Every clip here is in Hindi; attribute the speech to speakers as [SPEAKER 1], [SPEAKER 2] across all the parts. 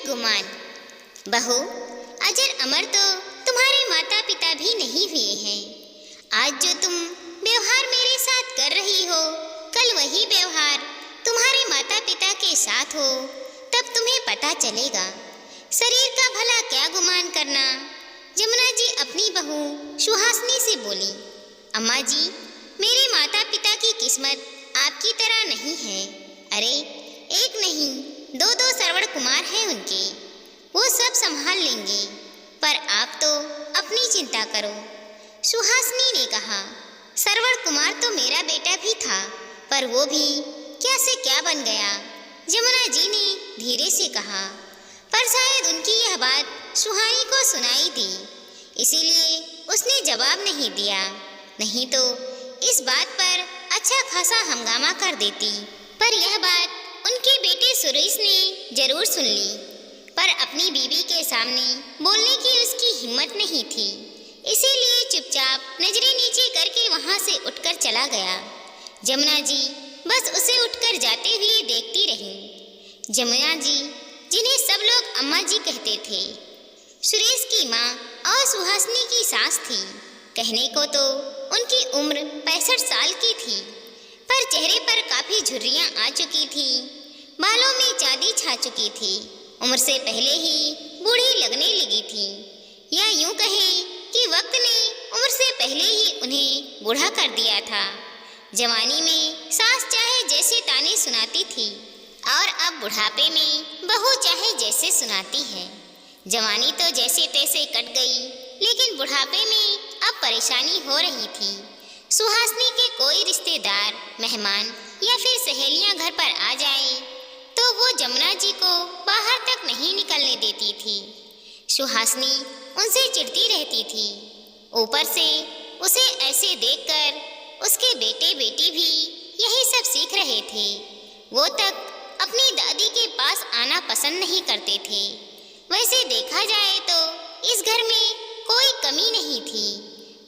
[SPEAKER 1] गुमान। बहू, अजर अमर तो तुम्हारे माता पिता भी नहीं हुए हैं। आज जो तुम व्यवहार मेरे साथ कर रही हो, कल वही व्यवहार तुम्हारे माता पिता के साथ हो, तब तुम्हें पता चलेगा। शरीर का भला क्या गुमान करना। जमुना जी अपनी बहू सुहासिनी से बोली, अम्मा जी, मेरे माता पिता की किस्मत आपकी तरह नहीं है। अरे एक नहीं, दो श्रवण कुमार हैं उनके, वो सब संभाल लेंगे। पर आप तो अपनी चिंता करो। सुहासिनी ने कहा, श्रवण कुमार तो मेरा बेटा भी था, पर वो भी क्या से क्या बन गया। जमुना जी ने धीरे से कहा, पर शायद उनकी यह बात सुहानी को सुनाई दी, इसीलिए उसने जवाब नहीं दिया। नहीं तो इस बात पर अच्छा खासा हंगामा कर देती। पर यह बात उनके बेटे सुरेश ने जरूर सुन ली, पर अपनी बीवी के सामने बोलने की उसकी हिम्मत नहीं थी, इसीलिए चुपचाप नजरें नीचे करके वहां से उठकर चला गया। जमुना जी बस उसे उठकर जाते हुए देखती रही। जमुना जी, जिन्हें सब लोग अम्मा जी कहते थे, सुरेश की माँ और सुहासिनी की सास थी। कहने को तो उनकी उम्र 65 साल की थी, पर चेहरे पर काफी झुर्रियां आ चुकी थी, बालों में चांदी छा चुकी थी, उम्र से पहले ही बूढ़ी लगने लगी थी। या यूं कहें कि वक्त ने उम्र से पहले ही उन्हें बूढ़ा कर दिया था। जवानी में सास चाहे जैसे ताने सुनाती थी, और अब बुढ़ापे में बहू चाहे जैसे सुनाती है। जवानी तो जैसे तैसे कट गई, लेकिन बुढ़ापे में अब परेशानी हो रही थी। सुहासिनी के कोई रिश्तेदार, मेहमान या फिर सहेलियां घर पर आ जाए तो वो जमुना जी को बाहर तक नहीं निकलने देती थी। सुहासिनी उनसे चिढ़ती रहती थी। ऊपर से उसे ऐसे देखकर उसके बेटे बेटी भी यही सब सीख रहे थे। वो तक अपनी दादी के पास आना पसंद नहीं करते थे। वैसे देखा जाए तो इस घर में कोई कमी नहीं थी,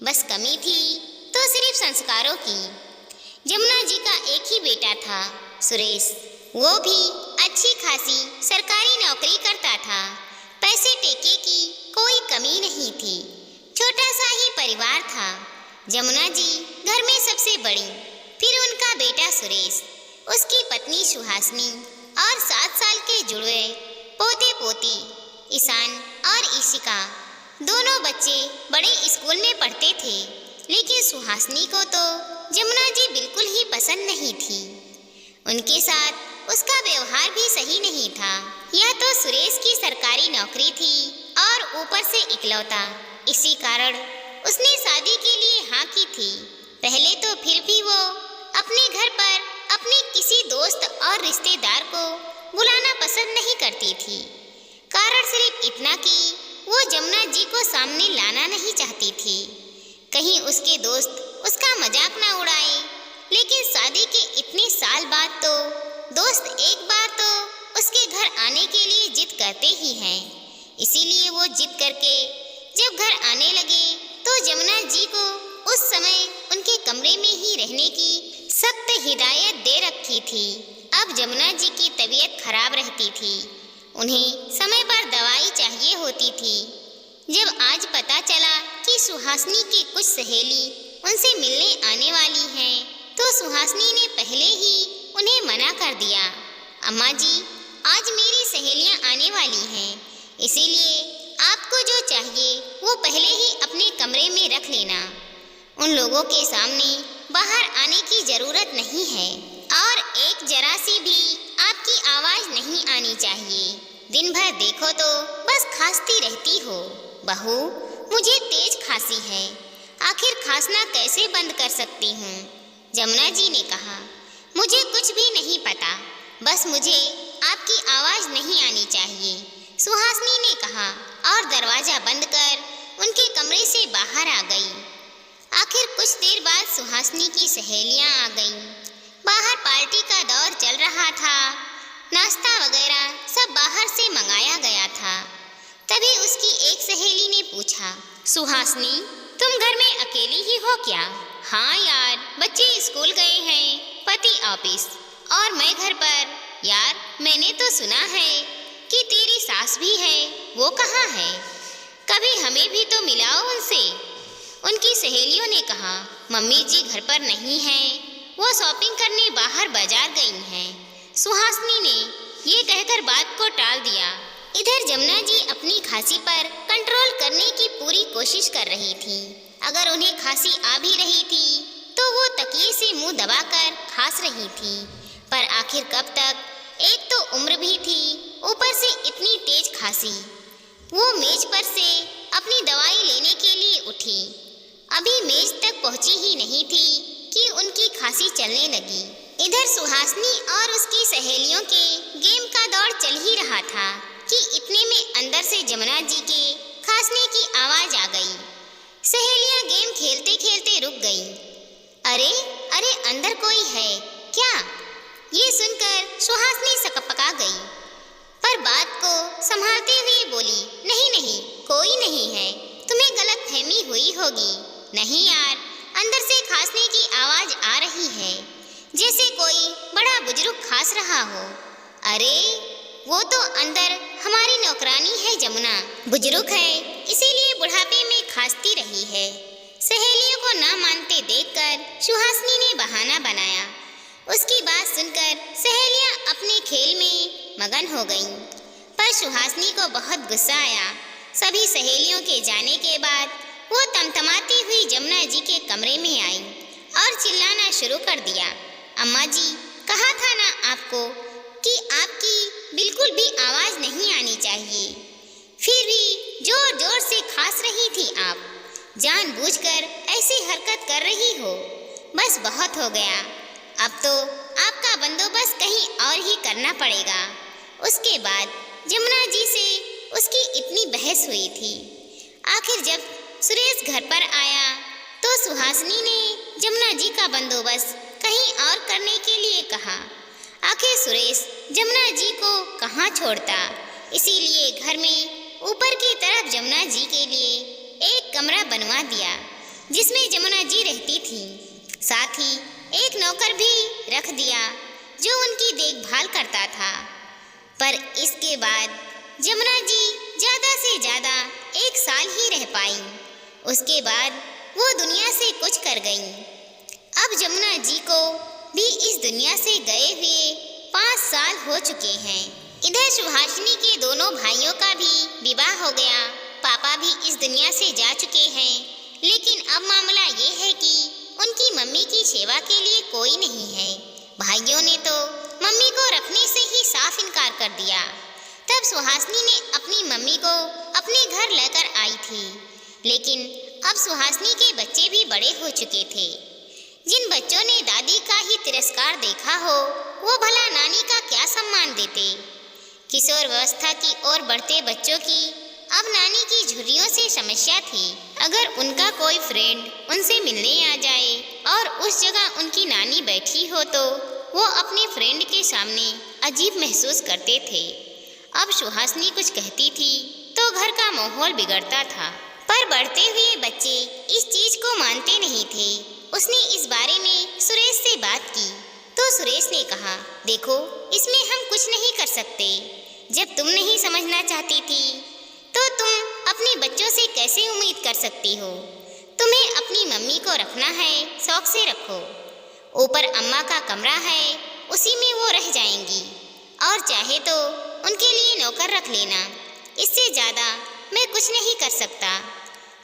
[SPEAKER 1] बस कमी थी तो सिर्फ संस्कारों की। जमुना जी का एक ही बेटा था, सुरेश। वो भी अच्छी खासी सरकारी नौकरी करता था। पैसे टेके की कोई कमी नहीं थी। छोटा सा ही परिवार था। जमुना जी घर में सबसे बड़ी, फिर उनका बेटा सुरेश, उसकी पत्नी सुहासिनी और 7 साल के जुड़वे पोते पोती ईशान और ईशिका। दोनों बच्चे बड़े स्कूल में पढ़ते थे, लेकिन सुहासिनी को तो जमुना जी बिल्कुल ही पसंद नहीं थी। उनके साथ उसका व्यवहार भी सही नहीं था। यह तो सुरेश की सरकारी नौकरी थी और ऊपर से इकलौता, इसी कारण उसने शादी के लिए हाँ की थी। पहले तो फिर भी वो अपने घर पर अपने किसी दोस्त और रिश्तेदार को बुलाना पसंद नहीं करती थी। कारण सिर्फ इतना कि वो जमुना जी को सामने लाना नहीं चाहती थी, कहीं उसके दोस्त उसका मजाक ना उड़ाए। लेकिन शादी के इतने साल बाद तो दोस्त एक बार तो उसके घर आने के लिए जिद करते ही हैं। इसीलिए वो जिद करके जब घर आने लगे तो जमुना जी को उस समय उनके कमरे में ही रहने की सख्त हिदायत दे रखी थी। अब जमुना जी की तबीयत खराब रहती थी, उन्हें समय पर दवाई चाहिए होती थी। जब आज पता चला कि सुहासिनी की कुछ सहेली उनसे मिलने आने वाली हैं, तो सुहासिनी ने पहले ही उन्हें मना कर दिया। अम्मा जी, आज मेरी सहेलियां आने वाली हैं, इसीलिए आपको जो चाहिए वो पहले ही अपने कमरे में रख लेना। उन लोगों के सामने बाहर आने की जरूरत नहीं है, और एक जरा सी भी आपकी आवाज नहीं आनी चाहिए। दिन भर देखो तो बस खांसती रहती हो। बहू, मुझे तेज खांसी है, आखिर खांसना कैसे बंद कर सकती हूँ? जमुना जी ने कहा, मुझे कुछ भी नहीं पता, बस मुझे आपकी आवाज नहीं आनी चाहिए। सुहासिनी ने कहा और दरवाजा बंद कर उनके कमरे से बाहर आ गई। आखिर कुछ देर बाद सुहासिनी की सहेलियां आ गईं। बाहर पार्टी का दौर चल रहा था, नाश्ता वगैरह सब बाहर से मंगाया गया था। तभी उसकी एक सहेली ने पूछा, सुहासिनी, तुम घर में अकेली ही हो क्या? हाँ यार, बच्चे स्कूल गए हैं, पति ऑफिस और मैं घर पर। यार, मैंने तो सुना है कि तेरी सास भी है, वो कहाँ है? कभी हमें भी तो मिलाओ उनसे। उनकी सहेलियों ने कहा, मम्मी जी घर पर नहीं हैं, वो शॉपिंग करने बाहर बाजार गई हैं। सुहासिनी ने ये कहकर बात को टाल दिया। इधर जमुना जी अपनी खांसी पर कंट्रोल करने की पूरी कोशिश कर रही थी। अगर उन्हें खांसी आ भी रही थी तो वो तकिए से मुंह दबाकर खांस रही थी। पर आखिर कब तक? एक तो उम्र भी थी, ऊपर से इतनी तेज खांसी। वो मेज पर से अपनी दवाई लेने के लिए उठी। अभी मेज तक पहुंची ही नहीं थी कि उनकी खांसी चलने लगी। इधर सुहासिनी और उसकी सहेलियों के गेम का दौर चल ही रहा था कि इतने में अंदर से जमुना जी के खांसने की आवाज आ गई। सहेलियां गेम खेलते खेलते रुक गईं। अरे अरे, अंदर कोई है क्या? ये सुनकर सुहासिनी सकपका गई, पर बात को संभालते हुए बोली, नहीं नहीं, कोई नहीं है, तुम्हें गलतफहमी हुई होगी। नहीं यार, अंदर से खांसने की आवाज आ रही है, जैसे कोई बड़ा बुजुर्ग खांस रहा हो। अरे वो तो अंदर हमारी नौकरानी है जमुना, बुजुर्ग है इसीलिए बुढ़ापे में खांसती रही है। सहेलियों को ना मानते देखकर सुहासिनी ने बहाना बनाया। उसकी बात सुनकर सहेलियां अपने खेल में मगन हो गईं, पर सुहासिनी को बहुत गुस्सा आया। सभी सहेलियों के जाने के बाद वो तमतमाती हुई जमुना जी के कमरे में आई और चिल्लाना शुरू कर दिया, अम्मा जी, कहा था ना आपको कि आपकी बिल्कुल भी आवाज नहीं आनी चाहिए, फिर भी जोर जोर से खांस रही थी आप। जानबूझकर ऐसी हरकत कर रही हो, बस बहुत हो गया। अब तो आपका बंदोबस्त कहीं और ही करना पड़ेगा। उसके बाद जमुना जी से उसकी इतनी बहस हुई थी। आखिर जब सुरेश घर पर आया तो सुहासिनी ने जमुना जी का बंदोबस्त कहीं और करने के लिए कहा। आखिर सुरेश जमुना जी को कहाँ छोड़ता, इसीलिए घर में ऊपर की तरफ जमुना जी के लिए एक कमरा बनवा दिया जिसमें जमुना जी रहती थी। साथ ही एक नौकर भी रख दिया जो उनकी देखभाल करता था। पर इसके बाद जमुना जी ज़्यादा से ज़्यादा 1 साल ही रह पाई। उसके बाद वो दुनिया से कुछ कर गईं। अब जमुना जी को भी इस दुनिया से गए हुए 5 साल हो चुके हैं। इधर सुहासिनी के दोनों भाइयों का भी विवाह हो गया, पापा भी इस दुनिया से जा चुके हैं। लेकिन अब मामला ये है कि उनकी मम्मी की सेवा के लिए कोई नहीं है। भाइयों ने तो मम्मी को रखने से ही साफ इनकार कर दिया। तब सुहासिनी ने अपनी मम्मी को अपने घर लेकर आई थी। लेकिन अब सुहासिनी के बच्चे भी बड़े हो चुके थे। जिन बच्चों ने दादी का ही तिरस्कार देखा हो, वो भला नानी का क्या सम्मान देते। किशोरावस्था की ओर बढ़ते बच्चों की अब नानी की झुर्रियों से समस्या थी। अगर उनका कोई फ्रेंड उनसे मिलने आ जाए और उस जगह उनकी नानी बैठी हो तो वो अपने फ्रेंड के सामने अजीब महसूस करते थे। अब सुहासिनी कुछ कहती थी तो घर का माहौल बिगड़ता था, पर बढ़ते हुए बच्चे इस चीज को मानते नहीं थे। उसने इस बारे में सुरेश से बात की तो सुरेश ने कहा, देखो इसमें हम कुछ नहीं कर सकते। जब तुम नहीं समझना चाहती थी तो तुम अपने बच्चों से कैसे उम्मीद कर सकती हो। तुम्हें अपनी मम्मी को रखना है, शौक से रखो। ऊपर अम्मा का कमरा है, उसी में वो रह जाएंगी, और चाहे तो उनके लिए नौकर रख लेना। इससे ज़्यादा मैं कुछ नहीं कर सकता।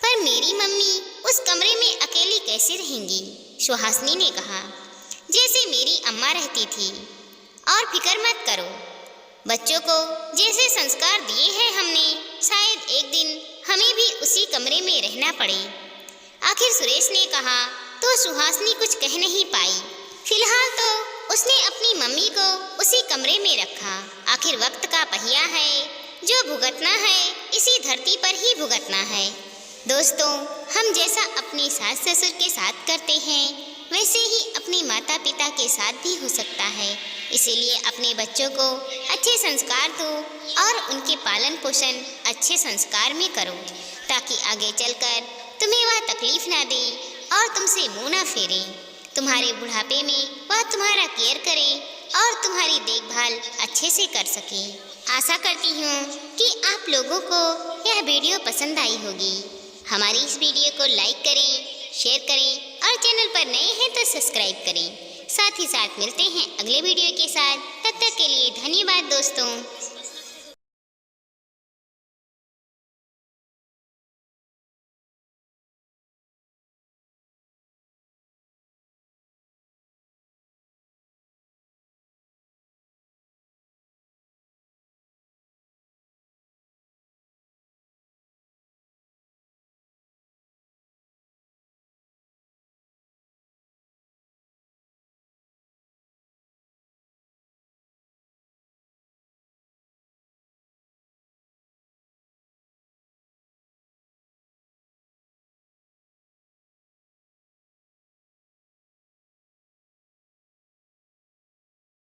[SPEAKER 1] पर मेरी मम्मी उस कमरे में अकेली कैसे रहेंगी? सुहासिनी ने कहा, जैसे मेरी अम्मा रहती थी। और फिक्र मत करो, बच्चों को जैसे संस्कार दिए हैं हमने, शायद एक दिन हमें भी उसी कमरे में रहना पड़े। आखिर सुरेश ने कहा तो सुहासिनी कुछ कह नहीं पाई। फिलहाल तो उसने अपनी मम्मी को उसी कमरे में रखा। आखिर वक्त का पहिया है, जो भुगतना है इसी धरती पर ही भुगतना है। दोस्तों, हम जैसा अपने सास ससुर के साथ करते हैं वैसे ही अपने माता पिता के साथ भी हो सकता है। इसीलिए अपने बच्चों को अच्छे संस्कार दो और उनके पालन पोषण अच्छे संस्कार में करो, ताकि आगे चलकर तुम्हें वह तकलीफ ना दे और तुमसे मुंह ना फेरे। तुम्हारे बुढ़ापे में वह तुम्हारा केयर करे और तुम्हारी देखभाल अच्छे से कर सके। आशा करती हूँ कि आप लोगों को यह वीडियो पसंद आई होगी। हमारी इस वीडियो को लाइक करें, शेयर करें और चैनल पर नए हैं तो सब्सक्राइब करें। साथ ही साथ मिलते हैं अगले वीडियो के साथ। तब तक के लिए धन्यवाद दोस्तों।